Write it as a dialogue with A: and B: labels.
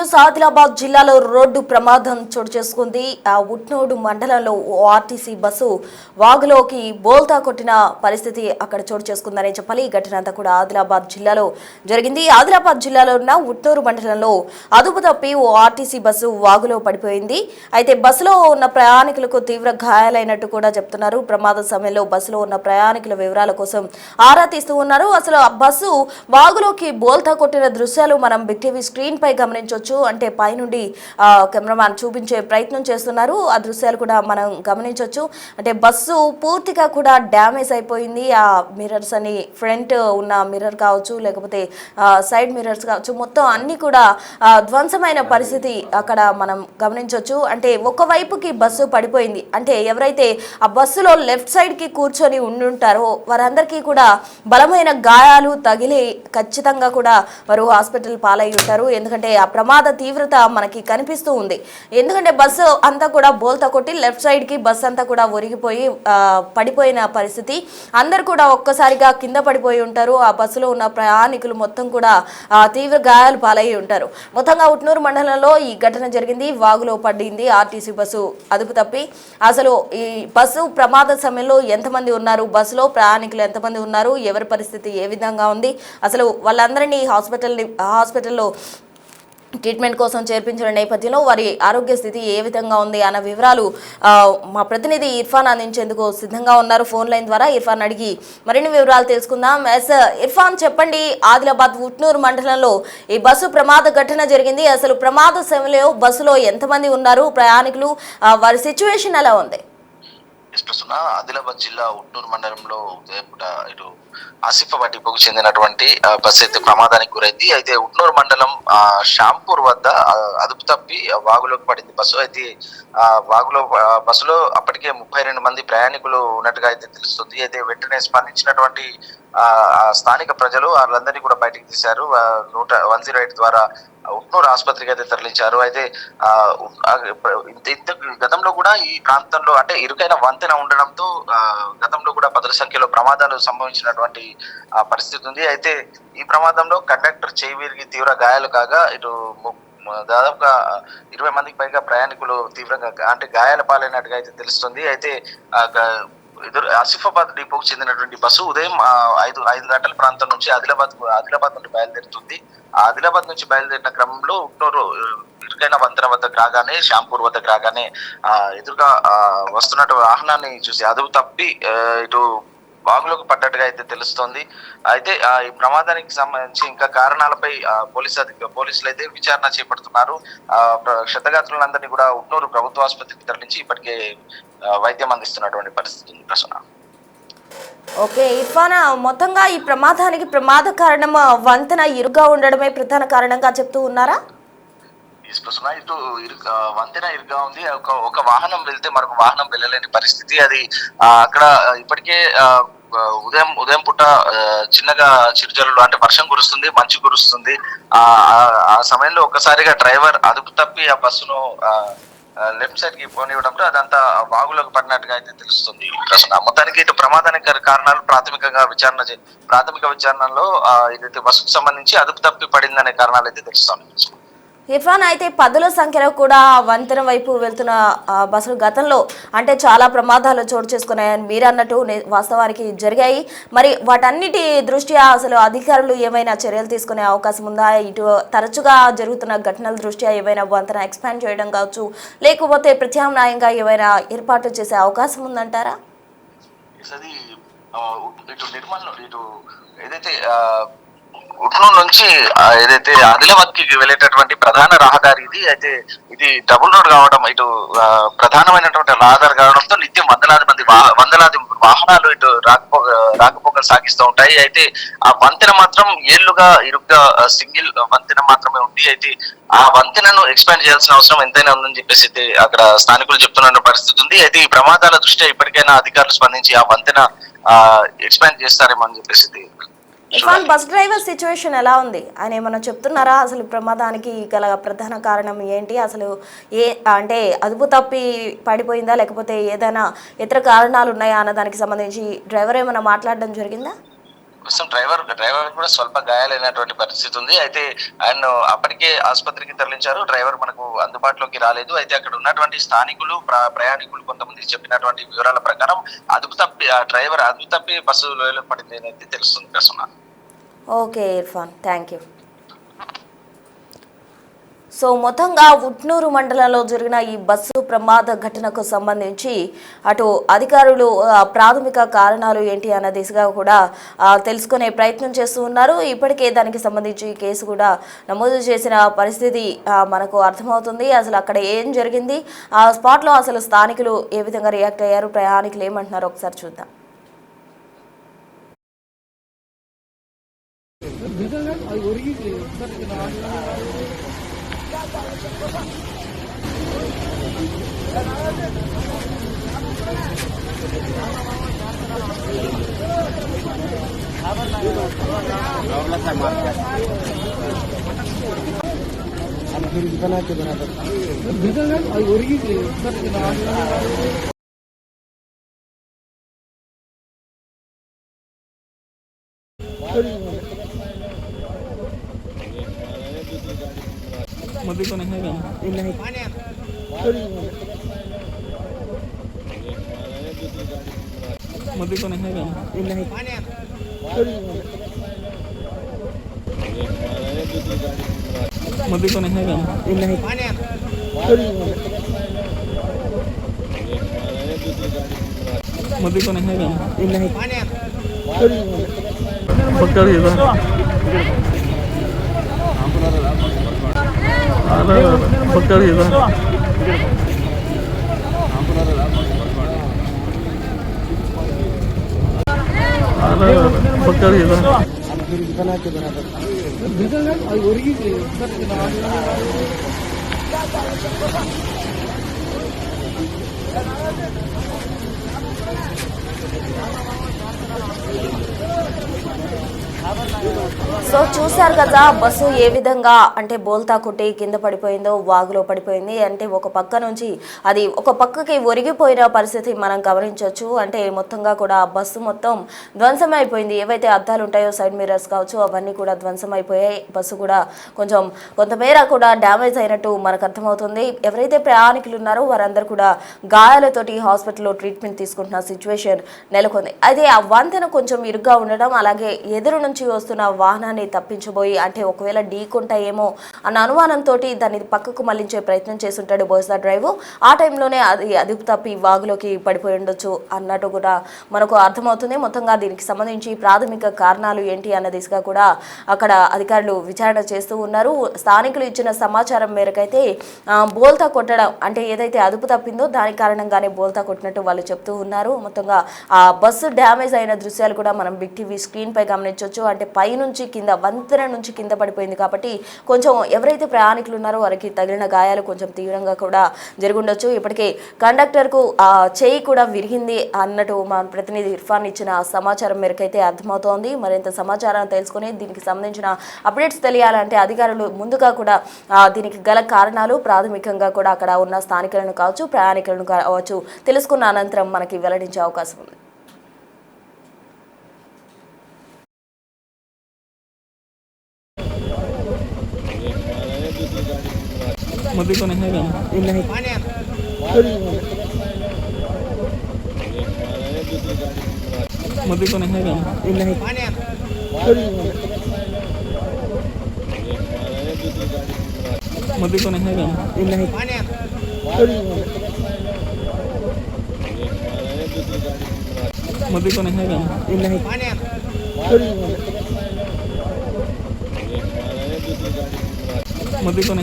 A: News Adilabad జిల్లాలో road ప్రమాదం చోటు చేసుకుంది. ఉట్నోడు మండలంలో ఆర్టీసీ బస్సు వాగులోకి బోల్తా కొట్టిన పరిస్థితి అక్కడ చోటు చేసుకుందని చెప్పాలి. ఈ ఘటన అంతా కూడా ఆదిలాబాద్ జిల్లాలో జరిగింది. ఆదిలాబాద్ జిల్లాలో ఉన్న ఉట్నూరు మండలంలో అదుపు తప్పి ఓ ఆర్టీసీ బస్సు వాగులో పడిపోయింది. అయితే బస్సులో ఉన్న ప్రయాణికులకు తీవ్ర గాయాలైనట్టు కూడా చెప్తున్నారు. ప్రమాద సమయంలో బస్సులో ఉన్న ప్రయాణికుల వివరాల కోసం ఆరా తీస్తూ ఉన్నారు. అసలు ఆ బస్సు వాగులోకి బోల్తా కొట్టిన దృశ్యాలు మనం బిగ్ టీవీ స్క్రీన్ పై గమనించవచ్చు. అంటే పైనుండి కెమెరామ్యాన్ చూపించే ప్రయత్నం చేస్తున్నారు. ఆ దృశ్యాలు కూడా మనం గమనించవచ్చు. అంటే బస్సు పూర్తిగా కూడా డ్యామేజ్ అయిపోయింది. ఆ మిర్రర్స్ అని ఫ్రంట్ ఉన్న మిర్రర్ కావచ్చు, లేకపోతే సైడ్ మిర్రర్స్ కావచ్చు, మొత్తం అన్ని కూడా ధ్వంసమైన పరిస్థితి అక్కడ మనం గమనించవచ్చు. అంటే ఒకవైపుకి బస్సు పడిపోయింది. అంటే ఎవరైతే ఆ బస్సులో లెఫ్ట్ సైడ్ కి కూర్చొని ఉండుంటారో వారందరికీ కూడా బలమైన గాయాలు తగిలి ఖచ్చితంగా కూడా వారు హాస్పిటల్ పాలై ఉంటారు. ఎందుకంటే ఆ ప్రమాద తీవ్రత మనకి కనిపిస్తూ ఉంది. ఎందుకంటే బస్సు అంతా కూడా బోల్తా కొట్టి లెఫ్ట్ సైడ్ కి బస్సు అంతా కూడా ఒరిగిపోయి పడిపోయిన పరిస్థితి. అందరు కూడా ఒక్కసారిగా కింద పడిపోయి ఉంటారు. ఆ బస్సులో ఉన్న ప్రయాణికులు మొత్తం కూడా తీవ్ర గాయాలు పాలయ్యి ఉంటారు. మొత్తంగా ఉట్నూరు మండలంలో ఈ ఘటన జరిగింది. వాగులో పడింది ఆర్టీసీ బస్సు అదుపు తప్పి. అసలు ఈ బస్సు ప్రమాద సమయంలో ఎంతమంది ఉన్నారు, బస్సులో ప్రయాణికులు ఎంతమంది ఉన్నారు, ఎవరి పరిస్థితి ఏ విధంగా ఉంది, అసలు వాళ్ళందరినీ హాస్పిటల్లో ట్రీట్మెంట్ కోసం చేర్పించిన నేపథ్యంలో వారి ఆరోగ్య స్థితి ఏ విధంగా ఉంది అన్న వివరాలు మా ప్రతినిధి ఇర్ఫాన్ అందించేందుకు సిద్ధంగా ఉన్నారు. ఫోన్ లైన్ ద్వారా ఇర్ఫాన్ అడిగి మరిన్ని వివరాలు తెలుసుకుందాం. ఇర్ఫాన్, చెప్పండి, ఆదిలాబాద్ ఉట్నూరు మండలంలో ఈ బస్సు ప్రమాద ఘటన జరిగింది. అసలు ప్రమాద సమయంలో బస్సులో ఎంతమంది ఉన్నారు ప్రయాణికులు, వారి సిచ్యువేషన్ ఎలా ఉంది?
B: ఆదిలాబాద్ జిల్లా ఉట్నూరు మండలంలో ఇటు ఆసిఫాబాద్ డిపోకు చెందినటువంటి బస్సు అయితే ప్రమాదానికి గురైంది. అయితే ఉట్నూరు మండలం షాంపూర్ వద్ద అదుపు తప్పి వాగులోకి పడింది బస్సు. అయితే బస్సులో అప్పటికే 32 మంది ప్రయాణికులు ఉన్నట్టుగా అయితే తెలుస్తుంది. అయితే వెంటనే స్పందించినటువంటి స్థానిక ప్రజలు వాళ్ళందరినీ కూడా బయటికి తీశారు. 108 ద్వారా ఉట్నూరు ఆసుపత్రికి అయితే తరలించారు. అయితే గతంలో కూడా ఈ ప్రాంతంలో అంటే ఇరుకైన వంతెన ఉండడంతో గతంలో కూడా పదుల సంఖ్యలో ప్రమాదాలు సంభవించినటువంటి పరిస్థితి ఉంది. అయితే ఈ ప్రమాదంలో కండక్టర్ చేయి విరిగి తీవ్ర గాయాలు కాగా ఇటు దాదాపుగా 20 మందికి పైగా ప్రయాణికులు తీవ్రంగా అంటే గాయాల పాలైనట్టుగా అయితే తెలుస్తుంది. అయితే ఆసిఫాబాద్ డిపోకు చెందినటువంటి బస్సు ఉదయం 5 గంటల ప్రాంతం నుంచి ఆదిలాబాద్ నుండి బయలుదేరుతుంది. ఆదిలాబాద్ నుంచి బయలుదేరిన క్రమంలో ఉట్నూరు ఇరుకైన వంతెన వద్దకు రాగానే, షాంపూర్ వద్దకు రాగానే ఎదురుగా వస్తున్నట్టు వాహనాన్ని చూసి అదుపు తప్పి ఇటు వాగులోకి పడ్డట్టుగా అయితే తెలుస్తోంది. అయితే ఈ ప్రమాదానికి సంబంధించి ఇంకా కారణాలపై పోలీసులు అయితే విచారణ చేపడుతున్నారు. క్షతగాత్రులందరినీ కూడా ఉట్నూరు ప్రభుత్వ ఆసుపత్రికి తరలించి ఇప్పటికే వైద్యం అందిస్తున్నటువంటి పరిస్థితి ఉంది. ప్రసన్న.
A: ఓకే ఇర్ఫాన్, మొత్తంగా ఈ ప్రమాదానికి ప్రమాద కారణం వంతెన ఇరుగ్గా ఉండడమే ప్రధాన కారణంగా చెప్తూ ఉన్నారా?
B: ఇటు వంతెన ఇరుగ్గా ఉంది. ఒక వాహనం వెళ్తే మరొక వాహనం వెళ్ళలేని పరిస్థితి. అది అక్కడ ఇప్పటికే ఉదయం పూట చిన్నగా చిరుజల్లులు అంటే వర్షం కురుస్తుంది, మంచు కురుస్తుంది. ఆ సమయంలో ఒక్కసారిగా డ్రైవర్ అదుపు తప్పి ఆ బస్సును లెఫ్ట్ సైడ్ కి పోనివ్వడంతో అదంతా వాగులోకి పడినట్టుగా అయితే తెలుస్తుంది. ప్రశ్న మొత్తానికి ఇటు ప్రమాదానికి కారణాలు ప్రాథమిక విచారణలో ఏదైతే బస్సుకు సంబంధించి అదుపు తప్పి పడిందనే కారణాలు అయితే తెలుస్తుంది.
A: ఇర్ఫాన్, అయితే పదుల సంఖ్యలో కూడా వంతెన వైపు వెళ్తున్న బస్సులు గతంలో అంటే చాలా ప్రమాదాలు చోటు చేసుకున్నాయని మీరు అన్నట్టు వాస్తవానికి జరిగాయి. మరి వాటన్నిటి దృష్ట్యా అసలు అధికారులు ఏమైనా చర్యలు తీసుకునే అవకాశం ఉందా? ఇటు తరచుగా జరుగుతున్న ఘటనల దృష్ట్యా ఏమైనా వంతెన ఎక్స్పాండ్ చేయడం కావచ్చు, లేకపోతే ప్రత్యామ్నాయంగా ఏమైనా ఏర్పాటు చేసే అవకాశం ఉందంటారా?
B: ఉట్నూరు నుంచి ఏదైతే ఆదిలాబాద్ కి వెళ్ళేటటువంటి ప్రధాన రహదారి ఇది. అయితే ఇది డబుల్ రోడ్ కావడం, ఇటు ప్రధానమైనటువంటి రహదారి కావడంతో నిత్యం వందలాది వాహనాలు ఇటు రాకపోకలు సాగిస్తూ ఉంటాయి. అయితే ఆ వంతెన మాత్రం ఏళ్లుగా ఇరుగ్గా సింగిల్ వంతెన మాత్రమే ఉంది. అయితే ఆ వంతెనను ఎక్స్పాండ్ చేయాల్సిన అవసరం ఎంతైనా ఉందని చెప్పేసి అయితే అక్కడ స్థానికులు చెప్తున్న పరిస్థితి ఉంది. అయితే ఈ ప్రమాదాల దృష్ట్యా ఇప్పటికైనా అధికారులు స్పందించి ఆ వంతెన ఎక్స్పాండ్ చేస్తారేమో అని చెప్పేసి.
A: బస్ డ్రైవర్ సిచ్యువేషన్ ఎలా ఉంది? ఆయన ఏమన్నా చెప్తున్నారా? అసలు ప్రమాదానికి గల ప్రధాన కారణం ఏంటి? అసలు అంటే అదుపు తప్పి పడిపోయిందా, లేకపోతే ఏదైనా ఇతర కారణాలు ఉన్నాయా అన్న దానికి సంబంధించి డ్రైవర్ ఏమైనా మాట్లాడడం జరిగిందా?
B: ప్రస్తుతం డ్రైవర్ కూడా స్వల్ప గాయాలైనటువంటి పరిస్థితి ఉంది. అయితే ఆయన అప్పటికే ఆసుపత్రికి తరలించారు. డ్రైవర్ మనకు అందుబాటులోకి రాలేదు. అయితే అక్కడ ఉన్నటువంటి స్థానికులు ప్రయాణికులు కొంతమంది చెప్పినటువంటి వివరాల ప్రకారం డ్రైవర్ అదుపు తప్పి బస్సు లోయలో పడింది అనేది తెలుస్తుంది ప్రస్తుతం.
A: Okay Irfan, thank you. So మొత్తంగా ఉట్నూరు మండలంలో జరిగిన ఈ బస్సు ప్రమాద ఘటనకు సంబంధించి అటు అధికారులు ప్రాథమిక కారణాలు ఏంటి అన్న దిశగా కూడా తెలుసుకునే ప్రయత్నం చేస్తూ ఉన్నారు. ఇప్పటికే దానికి సంబంధించి కేసు కూడా నమోదు చేసిన పరిస్థితి మనకు అర్థమవుతుంది. అసలు అక్కడ ఏం జరిగింది, ఆ స్పాట్లో అసలు స్థానికులు ఏ విధంగా రియాక్ట్ అయ్యారు, ప్రయాణికులు ఏమంటున్నారో ఒకసారి చూద్దాం.
C: मध्य को नहीं है नहीं मध्य को नहीं है नहीं मध्य को नहीं है नहीं मध्य को नहीं है नहीं पकड़िए पकड़िए
A: సో చూశారు కదా బస్సు ఏ విధంగా అంటే బోల్తా కొట్టి కింద పడిపోయిందో, వాగులో పడిపోయింది. అంటే ఒక పక్క నుంచి అది ఒక పక్కకి ఒరిగిపోయిన పరిస్థితి మనం గమనించవచ్చు. అంటే మొత్తంగా కూడా బస్సు మొత్తం ధ్వంసం అయిపోయింది. ఏవైతే అద్దాలు ఉంటాయో సైడ్ మిర్రర్స్ కావచ్చు అవన్నీ కూడా ధ్వంసం అయిపోయాయి. బస్సు కూడా కొంతమేర కూడా డ్యామేజ్ అయినట్టు మనకు అర్థమవుతుంది. ఎవరైతే ప్రయాణికులు ఉన్నారో వారందరూ కూడా గాయాలతోటి హాస్పిటల్లో ట్రీట్మెంట్ తీసుకుంటున్న సిచ్యువేషన్ నెలకొంది. అయితే ఆ వంతెన కొంచెం ఇరుగ్గా ఉండడం, అలాగే ఎదురు నుంచి వస్తున్న వాహనాన్ని తప్పించబోయి అంటే ఒకవేళ ఢీకొంటాయేమో అన్న అనుమానంతో దాన్ని పక్కకు మళ్లించే ప్రయత్నం చేస్తుంటాడు బహుశా డ్రైవర్. ఆ టైంలోనే అది అదుపు తప్పి వాగులోకి పడిపోయి ఉండొచ్చు అన్నట్టు కూడా మనకు అర్థమవుతుంది. మొత్తంగా దీనికి సంబంధించి ప్రాథమిక కారణాలు ఏంటి అన్న దిశగా కూడా అక్కడ అధికారులు విచారణ చేస్తూ ఉన్నారు. స్థానికులు ఇచ్చిన సమాచారం మేరకైతే బోల్తా కొట్టడం అంటే ఏదైతే అదుపు తప్పిందో దాని కారణంగానే బోల్తా కొట్టినట్టు వాళ్ళు చెప్తూ ఉన్నారు. మొత్తంగా ఆ బస్సు డ్యామేజ్ అయిన దృశ్యాలు కూడా మనం బిగ్ టీవీ స్క్రీన్ పై గమనించవచ్చు. అంటే పై నుంచి కింద వంతెన నుంచి కింద పడిపోయింది కాబట్టి కొంచెం ఎవరైతే ప్రయాణికులు ఉన్నారో వారికి తగిలిన గాయాలు కొంచెం తీవ్రంగా కూడా జరుగుండొచ్చు. ఇప్పటికే కండక్టర్కు చేయి కూడా విరిగింది అన్నట్టు మా ప్రతినిధి ఇర్ఫాన్ ఇచ్చిన సమాచారం మేరకైతే అర్థమవుతోంది. మరింత సమాచారాన్ని తెలుసుకుని దీనికి సంబంధించిన అప్డేట్స్ తెలియాలంటే అధికారులు ముందుగా కూడా దీనికి గల కారణాలు ప్రాథమికంగా కూడా అక్కడ ఉన్న స్థానికులను కావచ్చు, ప్రయాణికులను కావచ్చు తెలుసుకున్న అనంతరం మనకి వెల్లడించే అవకాశం ఉంది.
C: मध्य को नहीं है नहीं मध्य को नहीं है नहीं मध्य को नहीं है नहीं मध्य को नहीं है नहीं मध्य को नहीं